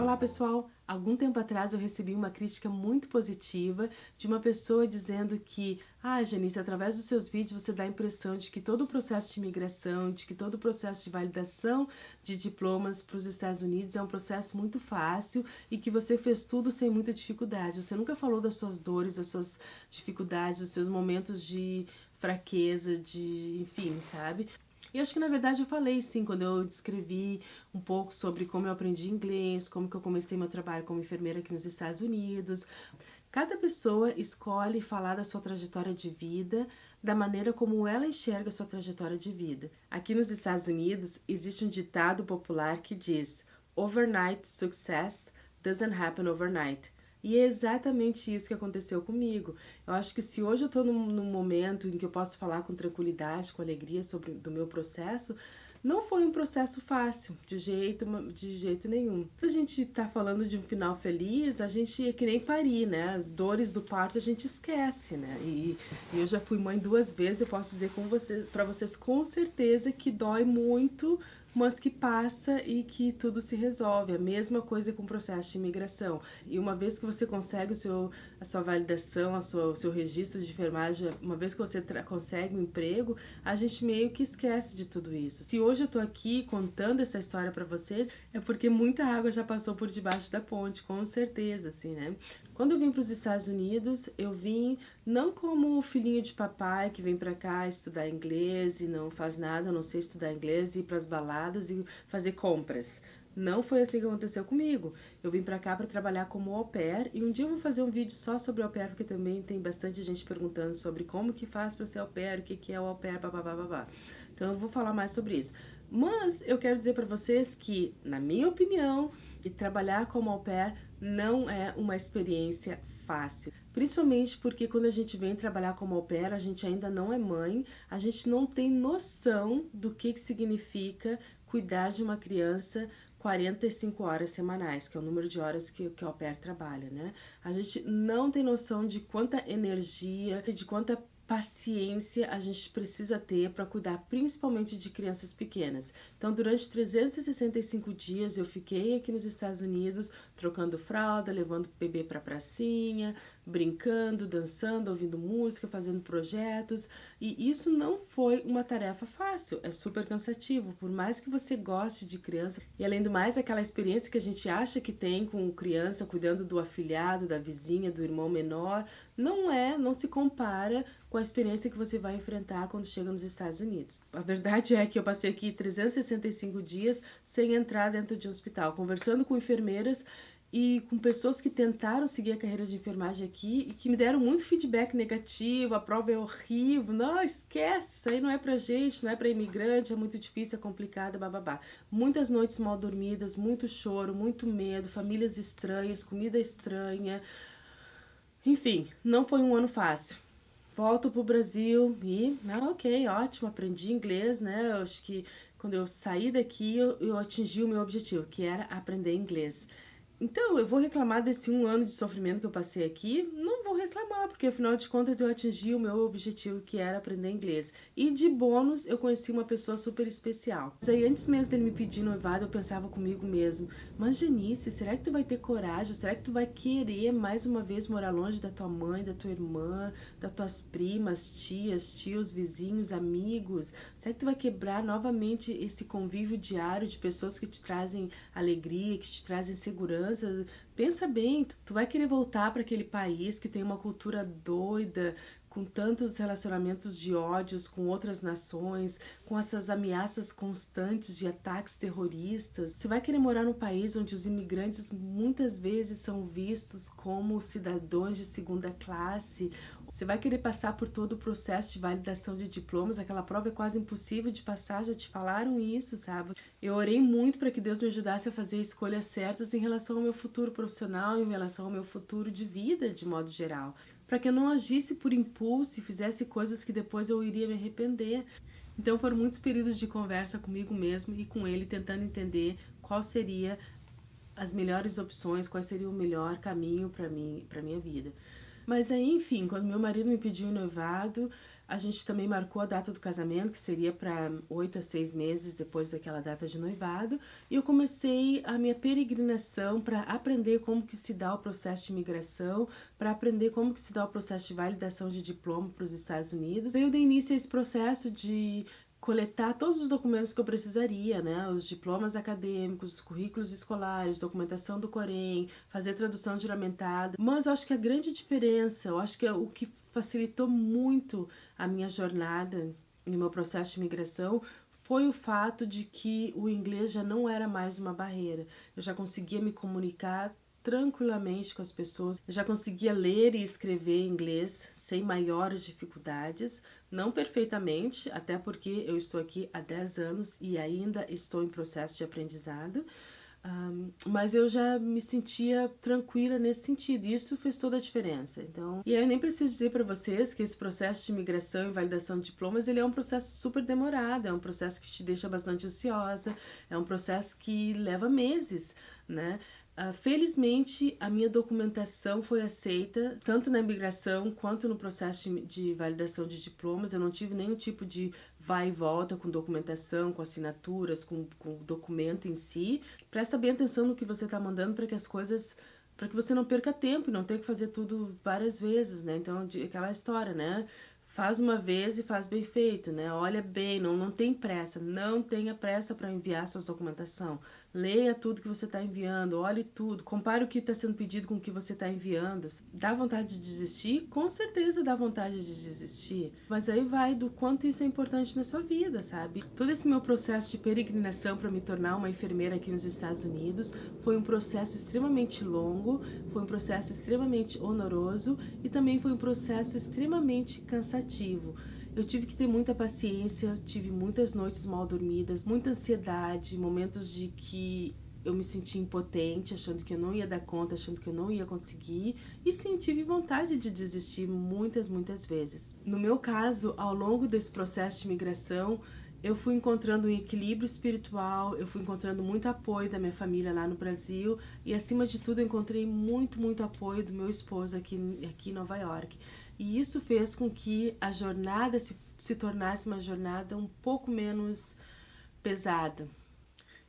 Olá pessoal, algum tempo atrás eu recebi uma crítica muito positiva de uma pessoa dizendo que Janice, através dos seus vídeos você dá a impressão de que todo o processo de imigração, de que todo o processo de validação de diplomas para os Estados Unidos é um processo muito fácil e que você fez tudo sem muita dificuldade. Você nunca falou das suas dores, das suas dificuldades, dos seus momentos de fraqueza, enfim, sabe? E acho que na verdade eu falei sim, quando eu descrevi um pouco sobre como eu aprendi inglês, como que eu comecei meu trabalho como enfermeira aqui nos Estados Unidos. Cada pessoa escolhe falar da sua trajetória de vida, da maneira como ela enxerga a sua trajetória de vida. Aqui nos Estados Unidos existe um ditado popular que diz: "Overnight success doesn't happen overnight". E é exatamente isso que aconteceu comigo. Eu acho que se hoje eu estou num momento em que eu posso falar com tranquilidade, com alegria sobre do meu processo, não foi um processo fácil, de jeito nenhum. Quando a gente tá falando de um final feliz, a gente é que nem parir, né? As dores do parto a gente esquece, né? E eu já fui mãe 2 vezes, eu posso dizer para vocês com certeza que dói muito, mas que passa e que tudo se resolve. A mesma coisa com o processo de imigração. E uma vez que você consegue a sua validação, o seu registro de enfermagem, uma vez que você consegue um emprego, a gente meio que esquece de tudo isso. Se hoje eu tô aqui contando essa história pra vocês, é porque muita água já passou por debaixo da ponte, com certeza, assim, né? Quando eu vim para os Estados Unidos, eu vim não como o filhinho de papai que vem pra cá estudar inglês e não faz nada, a não sei estudar inglês, ir pras baladas e fazer compras. Não foi assim que aconteceu comigo. Eu vim pra cá pra trabalhar como au pair e um dia eu vou fazer um vídeo só sobre au pair, porque também tem bastante gente perguntando sobre como que faz pra ser au pair, o que é o au pair, babá. Então eu vou falar mais sobre isso. Mas eu quero dizer pra vocês que, na minha opinião, trabalhar como au pair não é uma experiência fácil. Principalmente porque quando a gente vem trabalhar como au pair, a gente ainda não é mãe, a gente não tem noção do que significa cuidar de uma criança 45 horas semanais, que é o número de horas que o au pair trabalha, né? A gente não tem noção de quanta energia, de quanta paciência a gente precisa ter para cuidar principalmente de crianças pequenas. Então, durante 365 dias eu fiquei aqui nos Estados Unidos trocando fralda, levando o bebê para a pracinha, brincando, dançando, ouvindo música, fazendo projetos, e isso não foi uma tarefa fácil, é super cansativo, por mais que você goste de criança, e além do mais, aquela experiência que a gente acha que tem com criança, cuidando do afilhado, da vizinha, do irmão menor, não se compara com a experiência que você vai enfrentar quando chega nos Estados Unidos. A verdade é que eu passei aqui 365 dias sem entrar dentro de um hospital, conversando com enfermeiras e com pessoas que tentaram seguir a carreira de enfermagem aqui e que me deram muito feedback negativo, a prova é horrível, não, esquece, isso aí não é pra gente, não é pra imigrante, é muito difícil, é complicado, bababá. Muitas noites mal dormidas, muito choro, muito medo, famílias estranhas, comida estranha, enfim, não foi um ano fácil. Volto pro Brasil e, ok, ótimo, aprendi inglês, né, eu acho que quando eu saí daqui eu atingi o meu objetivo, que era aprender inglês. Então, eu vou reclamar desse 1 ano de sofrimento que eu passei aqui? Não vou reclamar, porque afinal de contas eu atingi o meu objetivo, que era aprender inglês. E de bônus, eu conheci uma pessoa super especial. Mas aí, antes mesmo dele me pedir noivado, eu pensava comigo mesmo: mas Janice, será que tu vai ter coragem? Será que tu vai querer mais uma vez morar longe da tua mãe, da tua irmã, das tuas primas, tias, tios, vizinhos, amigos? Será que tu vai quebrar novamente esse convívio diário de pessoas que te trazem alegria, que te trazem segurança? Pensa bem, tu vai querer voltar para aquele país que tem uma cultura doida, com tantos relacionamentos de ódios com outras nações, com essas ameaças constantes de ataques terroristas. Você vai querer morar num país onde os imigrantes muitas vezes são vistos como cidadãos de segunda classe. Você vai querer passar por todo o processo de validação de diplomas, aquela prova é quase impossível de passar, já te falaram isso, sabe? Eu orei muito para que Deus me ajudasse a fazer escolhas certas em relação ao meu futuro profissional, em relação ao meu futuro de vida, de modo geral. Para que eu não agisse por impulso e fizesse coisas que depois eu iria me arrepender. Então foram muitos períodos de conversa comigo mesmo e com ele, tentando entender qual seria as melhores opções, qual seria o melhor caminho para mim, para minha vida. Mas aí, enfim, quando meu marido me pediu noivado, A gente também marcou a data do casamento, que seria para 8 a 6 meses depois daquela data de noivado, e eu comecei a minha peregrinação para aprender como que se dá o processo de imigração, para aprender como que se dá o processo de validação de diploma para os Estados Unidos. Eu dei início a esse processo de coletar todos os documentos que eu precisaria, né? Os diplomas acadêmicos, os currículos escolares, documentação do Corém, fazer tradução juramentada. Mas eu acho que a grande diferença, eu acho que é o que facilitou muito a minha jornada no meu processo de imigração foi o fato de que o inglês já não era mais uma barreira. Eu já conseguia me comunicar tranquilamente com as pessoas, eu já conseguia ler e escrever inglês sem maiores dificuldades, não perfeitamente, até porque eu estou aqui há 10 anos e ainda estou em processo de aprendizado, mas eu já me sentia tranquila nesse sentido, e isso fez toda a diferença. Então, e aí eu nem preciso dizer para vocês que esse processo de imigração e validação de diplomas, ele é um processo super demorado, é um processo que te deixa bastante ansiosa, é um processo que leva meses, né? Felizmente, a minha documentação foi aceita, tanto na imigração quanto no processo de validação de diplomas. Eu não tive nenhum tipo de vai e volta com documentação, com assinaturas, com o documento em si. Presta bem atenção no que você está mandando para que as coisas, para que você não perca tempo e não tenha que fazer tudo várias vezes, né? Então, aquela história, né? Faz uma vez e faz bem feito, né? Olha bem, não tem pressa, não tenha pressa para enviar sua documentação. Leia tudo que você está enviando, olhe tudo, compare o que está sendo pedido com o que você está enviando. Dá vontade de desistir? Com certeza dá vontade de desistir. Mas aí vai do quanto isso é importante na sua vida, sabe? Todo esse meu processo de peregrinação para me tornar uma enfermeira aqui nos Estados Unidos foi um processo extremamente longo, foi um processo extremamente honoroso e também foi um processo extremamente cansativo. Eu tive que ter muita paciência, tive muitas noites mal dormidas, muita ansiedade, momentos de que eu me senti impotente, achando que eu não ia dar conta, achando que eu não ia conseguir. E sim, tive vontade de desistir muitas vezes. No meu caso, ao longo desse processo de migração, eu fui encontrando um equilíbrio espiritual, eu fui encontrando muito apoio da minha família lá no Brasil e, acima de tudo, eu encontrei muito apoio do meu esposo aqui em Nova York. E isso fez com que a jornada se tornasse uma jornada um pouco menos pesada.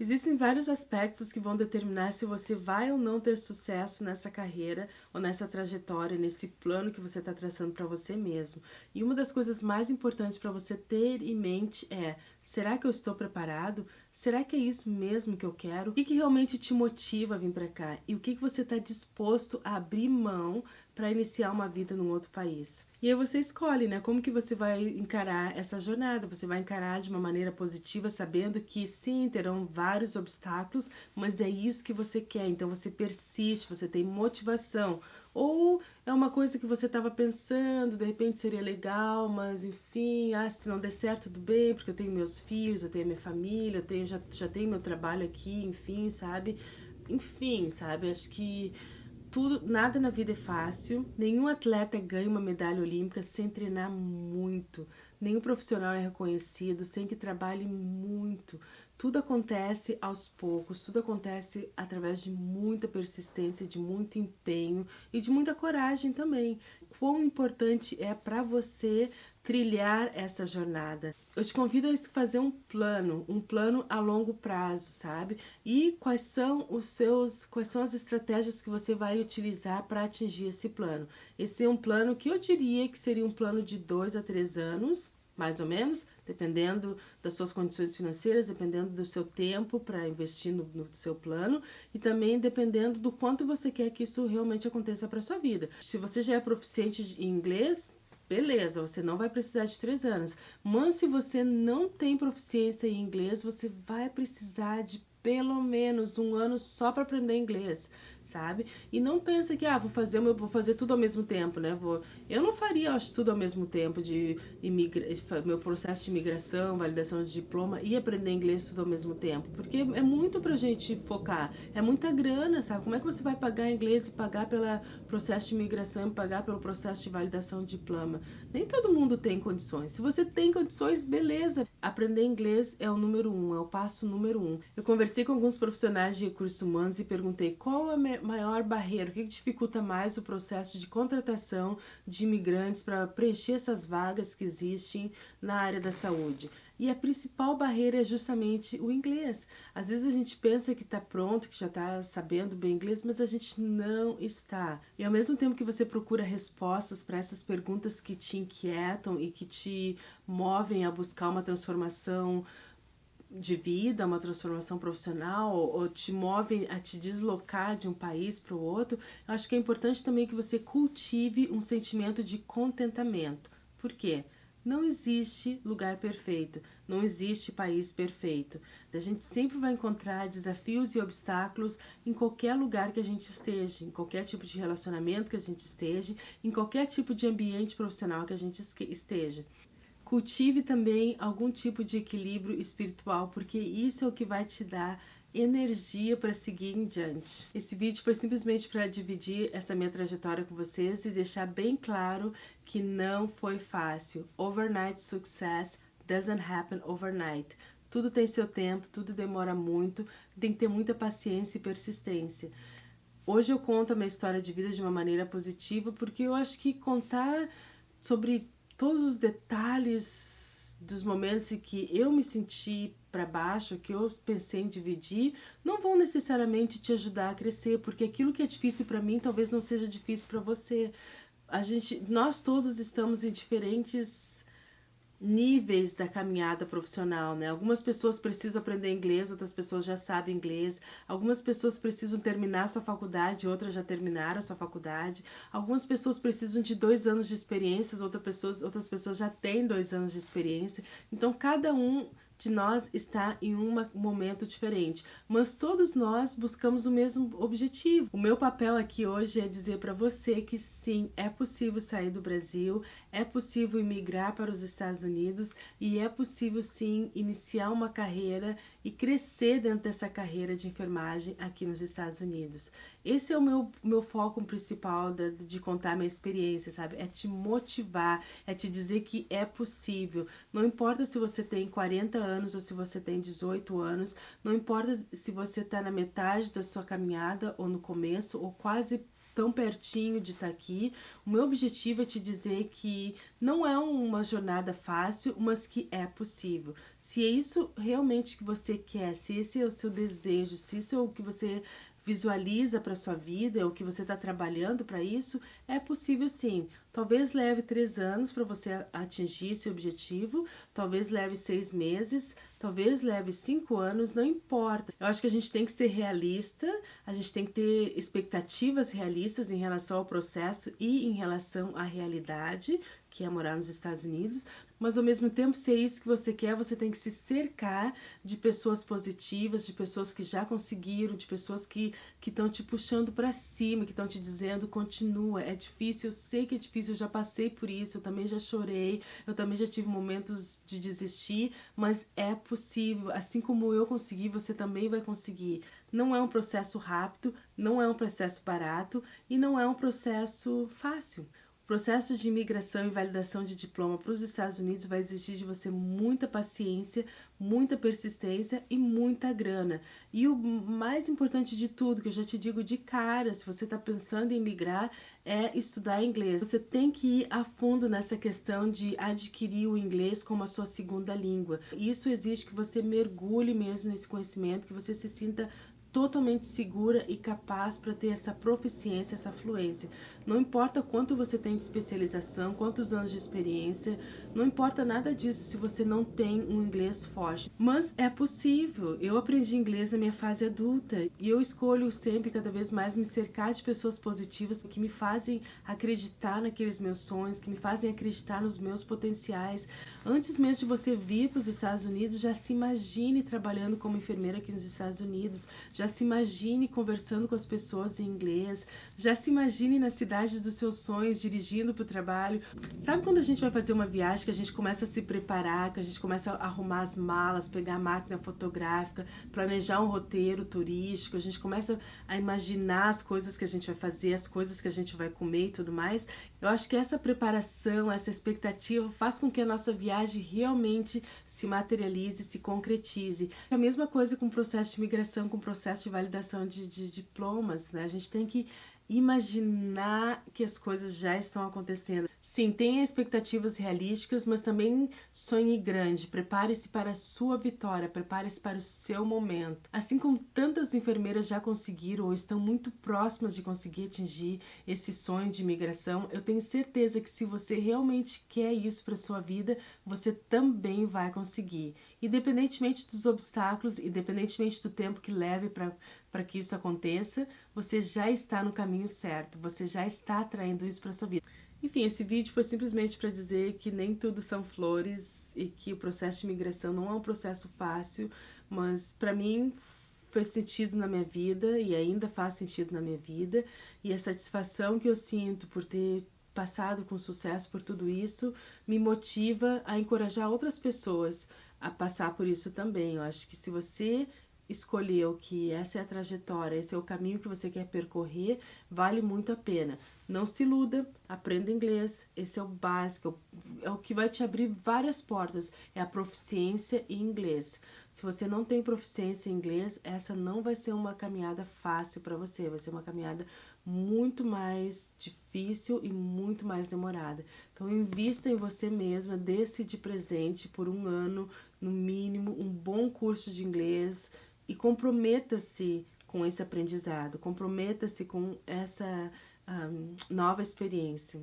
Existem vários aspectos que vão determinar se você vai ou não ter sucesso nessa carreira ou nessa trajetória, nesse plano que você está traçando para você mesmo. E uma das coisas mais importantes para você ter em mente é: será que eu estou preparado? Será que é isso mesmo que eu quero? O que realmente te motiva a vir para cá? E o que você está disposto a abrir mão para iniciar uma vida num outro país? E aí você escolhe, né? Como que você vai encarar essa jornada? Você vai encarar de uma maneira positiva, sabendo que sim, terão vários obstáculos, mas é isso que você quer. Então você persiste, você tem motivação. Ou é uma coisa que você estava pensando, de repente seria legal, mas enfim, se não der certo, tudo bem, porque eu tenho meus filhos, eu tenho minha família, eu tenho, já tenho meu trabalho aqui, enfim, sabe? Enfim, sabe? Acho que nada na vida é fácil, nenhum atleta ganha uma medalha olímpica sem treinar muito, nenhum profissional é reconhecido sem que trabalhe muito. Tudo acontece aos poucos, tudo acontece através de muita persistência, de muito empenho e de muita coragem também. Quão importante é para você trilhar essa jornada. Eu te convido a fazer um plano a longo prazo, sabe? E quais são as estratégias que você vai utilizar para atingir esse plano. Esse é um plano que eu diria que seria um plano de 2 a 3 anos, mais ou menos, dependendo das suas condições financeiras, dependendo do seu tempo para investir no seu plano e também dependendo do quanto você quer que isso realmente aconteça para sua vida. Se você já é proficiente em inglês, beleza, você não vai precisar de 3 anos. Mas se você não tem proficiência em inglês, você vai precisar de pelo menos 1 ano só para aprender inglês, sabe? E não pensa que vou fazer tudo ao mesmo tempo, né? Eu não faria, acho, tudo ao mesmo tempo meu processo de imigração, validação de diploma e aprender inglês tudo ao mesmo tempo, porque é muito pra gente focar, é muita grana, sabe? Como é que você vai pagar inglês e pagar pelo processo de imigração e pagar pelo processo de validação de diploma? Nem todo mundo tem condições. Se você tem condições, beleza. Aprender inglês é o número 1, é o passo número 1. Eu conversei com alguns profissionais de recursos humanos e perguntei qual a maior barreira, o que dificulta mais o processo de contratação de imigrantes para preencher essas vagas que existem na área da saúde. E a principal barreira é justamente o inglês. Às vezes a gente pensa que está pronto, que já está sabendo bem inglês, mas a gente não está. E ao mesmo tempo que você procura respostas para essas perguntas que te inquietam e que te movem a buscar uma transformação de vida, uma transformação profissional, ou te movem a te deslocar de um país para o outro, eu acho que é importante também que você cultive um sentimento de contentamento. Por quê? Não existe lugar perfeito, não existe país perfeito. A gente sempre vai encontrar desafios e obstáculos em qualquer lugar que a gente esteja, em qualquer tipo de relacionamento que a gente esteja, em qualquer tipo de ambiente profissional que a gente esteja. Cultive também algum tipo de equilíbrio espiritual, porque isso é o que vai te dar energia para seguir em diante. Esse vídeo foi simplesmente para dividir essa minha trajetória com vocês e deixar bem claro que não foi fácil. Overnight success doesn't happen overnight. Tudo tem seu tempo, tudo demora muito, tem que ter muita paciência e persistência. Hoje eu conto a minha história de vida de uma maneira positiva, porque eu acho que contar sobre todos os detalhes dos momentos em que eu me senti para baixo, que eu pensei em dividir, não vão necessariamente te ajudar a crescer, porque aquilo que é difícil para mim talvez não seja difícil para você. Nós todos estamos em diferentes níveis da caminhada profissional, né? Algumas pessoas precisam aprender inglês, outras pessoas já sabem inglês. Algumas pessoas precisam terminar sua faculdade, outras já terminaram sua faculdade. Algumas pessoas precisam de 2 anos de experiência, outras pessoas já têm 2 anos de experiência. Então, cada um de nós está em um momento diferente, mas todos nós buscamos o mesmo objetivo. O meu papel aqui hoje é dizer para você que sim, é possível sair do Brasil, é possível imigrar para os Estados Unidos e é possível sim iniciar uma carreira e crescer dentro dessa carreira de enfermagem aqui nos Estados Unidos. Esse é o meu foco principal de contar minha experiência, sabe? É te motivar, é te dizer que é possível. Não importa se você tem 40 anos ou se você tem 18 anos, não importa se você está na metade da sua caminhada ou no começo ou quase tão pertinho de estar aqui. O meu objetivo é te dizer que não é uma jornada fácil, mas que é possível. Se é isso realmente que você quer, se esse é o seu desejo, se isso é o que você visualiza para sua vida, é o que você está trabalhando para isso, é possível sim. Talvez leve 3 anos para você atingir esse objetivo, talvez leve 6 meses, talvez leve 5 anos, não importa. Eu acho que a gente tem que ser realista, a gente tem que ter expectativas realistas em relação ao processo e em relação à realidade, que é morar nos Estados Unidos, mas ao mesmo tempo, se é isso que você quer, você tem que se cercar de pessoas positivas, de pessoas que já conseguiram, de pessoas que estão te puxando para cima, que estão te dizendo, continua, é difícil, eu sei que é difícil, eu já passei por isso, eu também já chorei, eu também já tive momentos de desistir, mas é possível, assim como eu consegui, você também vai conseguir. Não é um processo rápido, não é um processo barato e não é um processo fácil. O processo de imigração e validação de diploma para os Estados Unidos vai exigir de você muita paciência, muita persistência e muita grana. E o mais importante de tudo, que eu já te digo de cara, se você está pensando em migrar, é estudar inglês. Você tem que ir a fundo nessa questão de adquirir o inglês como a sua segunda língua. Isso exige que você mergulhe mesmo nesse conhecimento, que você se sinta totalmente segura e capaz para ter essa proficiência, essa fluência. Não importa quanto você tem de especialização, quantos anos de experiência, não importa nada disso se você não tem um inglês forte. Mas é possível. Eu aprendi inglês na minha fase adulta e eu escolho sempre cada vez mais me cercar de pessoas positivas que me fazem acreditar naqueles meus sonhos, que me fazem acreditar nos meus potenciais. Antes mesmo de você vir para os Estados Unidos, já se imagine trabalhando como enfermeira aqui nos Estados Unidos, já se imagine conversando com as pessoas em inglês, já se imagine na cidade dos seus sonhos, dirigindo para o trabalho. Sabe quando a gente vai fazer uma viagem acho que a gente começa a se preparar, que a gente começa a arrumar as malas, pegar a máquina fotográfica, planejar um roteiro turístico, a gente começa a imaginar as coisas que a gente vai fazer, as coisas que a gente vai comer e tudo mais. Eu acho que essa preparação, essa expectativa faz com que a nossa viagem realmente se materialize, se concretize. É a mesma coisa com o processo de imigração, com o processo de validação de diplomas, né? A gente tem que imaginar que as coisas já estão acontecendo. Sim, tenha expectativas realísticas, mas também sonhe grande. Prepare-se para a sua vitória, prepare-se para o seu momento. Assim como tantas enfermeiras já conseguiram ou estão muito próximas de conseguir atingir esse sonho de imigração, eu tenho certeza que se você realmente quer isso para a sua vida, você também vai conseguir. Independentemente dos obstáculos, independentemente do tempo que leve para que isso aconteça, você já está no caminho certo, você já está atraindo isso para a sua vida. Enfim, esse vídeo foi simplesmente para dizer que nem tudo são flores e que o processo de imigração não é um processo fácil, mas para mim fez sentido na minha vida e ainda faz sentido na minha vida, e a satisfação que eu sinto por ter passado com sucesso por tudo isso me motiva a encorajar outras pessoas a passar por isso também. Eu acho que se você escolheu que essa é a trajetória, esse é o caminho que você quer percorrer, vale muito a pena. Não se iluda, aprenda inglês, esse é o básico, é o que vai te abrir várias portas, é a proficiência em inglês. Se você não tem proficiência em inglês, essa não vai ser uma caminhada fácil para você, vai ser uma caminhada muito mais difícil e muito mais demorada. Então invista em você mesma, dê-se de presente por um ano, no mínimo, um bom curso de inglês, e comprometa-se com esse aprendizado, comprometa-se com essa nova experiência.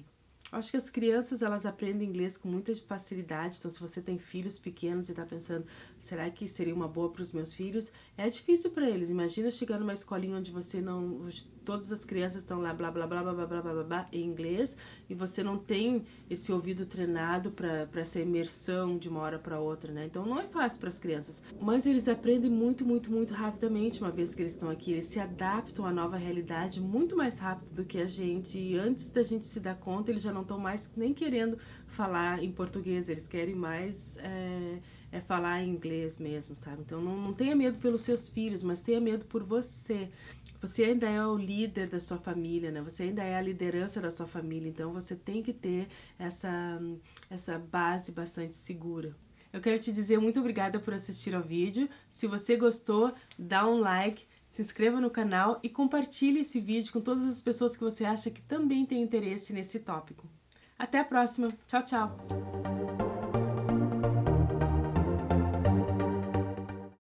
Acho que as crianças, elas aprendem inglês com muita facilidade, então se você tem filhos pequenos e está pensando, será que seria uma boa para os meus filhos? É difícil para eles. Imagina chegar numa escolinha onde você não, todas as crianças estão lá blá blá blá blá blá blá blá, blá em inglês, e você não tem esse ouvido treinado para essa imersão de uma hora para outra, né? Então não é fácil para as crianças, mas eles aprendem muito, muito, muito rapidamente uma vez que eles estão aqui. Eles se adaptam à nova realidade muito mais rápido do que a gente, e antes da gente se dar conta, eles já não estão mais nem querendo falar em português, eles querem mais falar em inglês mesmo, sabe? Então não tenha medo pelos seus filhos, mas tenha medo por você. Você ainda é o líder da sua família, né? Você ainda é a liderança da sua família, então você tem que ter essa base bastante segura. Eu quero te dizer muito obrigada por assistir ao vídeo. Se você gostou, dá um like, se inscreva no canal e compartilhe esse vídeo com todas as pessoas que você acha que também têm interesse nesse tópico. Até a próxima. Tchau, tchau!